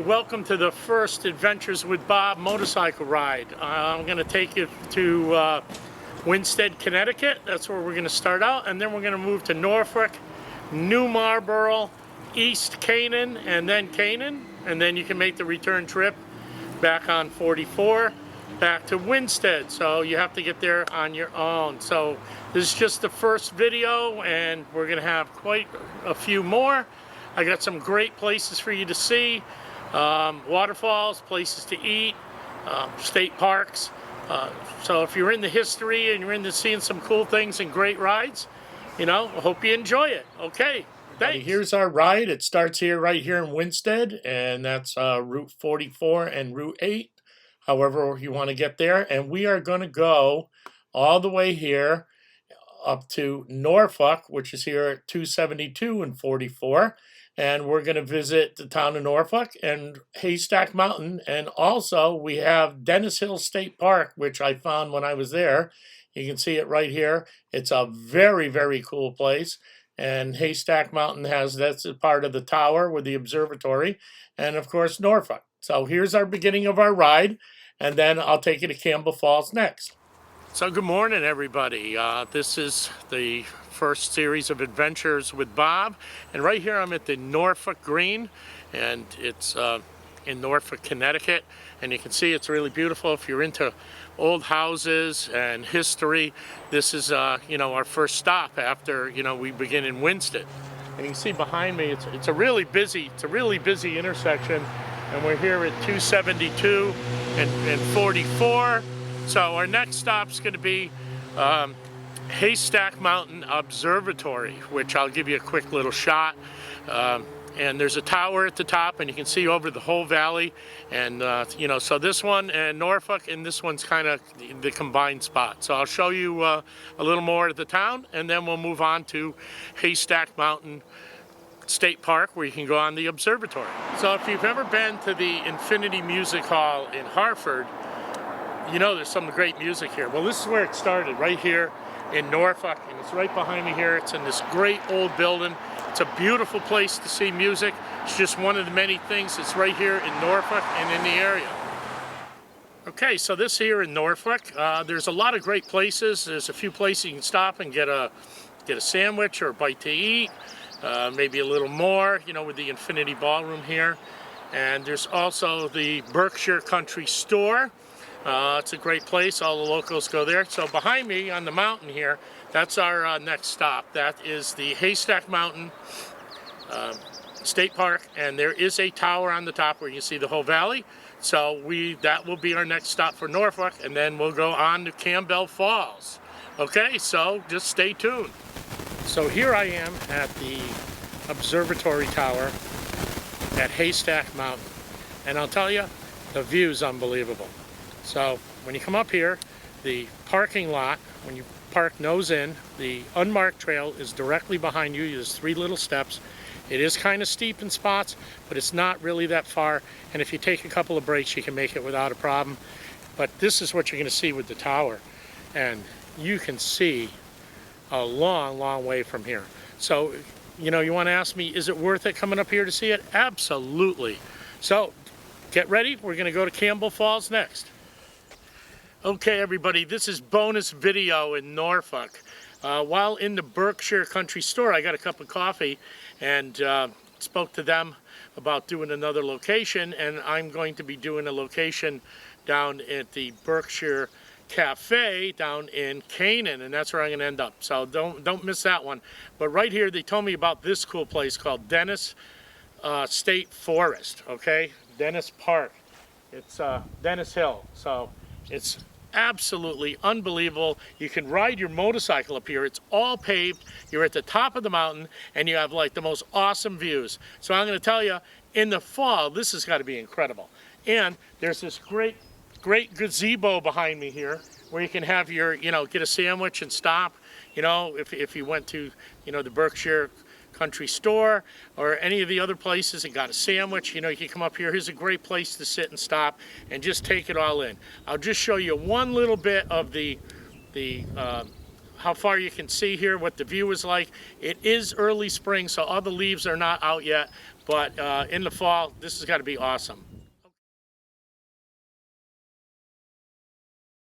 Welcome to the first Adventures with Bob motorcycle ride. I'm going to take you to Winsted, Connecticut. That's where we're going to start out, and then we're going to move to Norfolk, New Marlborough, East Canaan, and then you can make the return trip back on 44 back to Winsted. So you have to get there on your own. So this is just the first video, and we're going to have quite a few more. I got some great places for you to see. Waterfalls, places to eat, state parks. So if you're into history and you're into seeing some cool things and great rides, I hope you enjoy it. Okay, thanks. Here's our ride. It starts here, right here in Winsted, and that's Route 44 and Route 8, however you want to get there. And we are going to go all the way here up to Norfolk, which is here at 272 and 44. And we're going to visit the town of Norfolk and Haystack Mountain. And also we have Dennis Hill State Park, which I found when I was there. You can see it right here. It's a very, very cool place. And Haystack Mountain that's a part of the tower with the observatory. And of course, Norfolk. So here's our beginning of our ride. And then I'll take you to Campbell Falls next. So good morning, everybody. This is the first series of Adventures with Bob, and right here I'm at the Norfolk Green, and it's in Norfolk, Connecticut, and you can see it's really beautiful. If you're into old houses and history, this is our first stop after we begin in Winsted. And you can see behind me it's a really busy intersection, and we're here at 272 and 44. So our next stop is going to be Haystack Mountain Observatory, which I'll give you a quick little shot. And there's a tower at the top, and you can see over the whole valley. And so this one and Norfolk, and this one's kind of the combined spot. So I'll show you a little more of the town, and then we'll move on to Haystack Mountain State Park, where you can go on the observatory. So if you've ever been to the Infinity Music Hall in Hartford, there's some great music here. Well, this is where it started, right here in Norfolk, and it's right behind me here. It's in this great old building. It's a beautiful place to see music. It's just one of the many things that's right here in Norfolk and in the area. Okay, so this here in Norfolk, there's a lot of great places. There's a few places you can stop and get a sandwich or a bite to eat, maybe a little more, with the Infinity Ballroom here. And there's also the Berkshire Country Store. It's a great place. All the locals go there. So behind me on the mountain here, that's our next stop. That is the Haystack Mountain State Park, and there is a tower on the top where you can see the whole valley. So that will be our next stop for Norfolk, and then we'll go on to Campbell Falls. Okay, so just stay tuned. So here I am at the observatory tower at Haystack Mountain, and I'll tell you, the view's unbelievable. So when you come up here, the parking lot, when you park nose in, the unmarked trail is directly behind you. There's 3 little steps. It is kind of steep in spots, but it's not really that far. And if you take a couple of breaks, you can make it without a problem. But this is what you're going to see with the tower. And you can see a long, long way from here. So, you want to ask me, is it worth it coming up here to see it? Absolutely. So get ready. We're going to go to Campbell Falls next. Okay, everybody, this is bonus video in Norfolk. While in the Berkshire Country Store, I got a cup of coffee and spoke to them about doing another location, and I'm going to be doing a location down at the Berkshire Cafe down in Canaan, and that's where I'm going to end up. So don't miss that one. But right here, they told me about this cool place called Dennis State Forest. Okay, Dennis Park. It's Dennis Hill. So it's absolutely unbelievable. You can ride your motorcycle up here. It's all paved. You're at the top of the mountain, and you have like the most awesome views. So I'm going to tell you, in the fall, this has got to be incredible. And there's this great gazebo behind me here, where you can have your, get a sandwich and stop. If you went to, the Berkshire Country Store or any of the other places and got a sandwich, you can come up here. Here's a great place to sit and stop and just take it all in. I'll just show you one little bit of the how far you can see here, what the view is like. It is early spring, so all the leaves are not out yet, but in the fall, this has got to be awesome.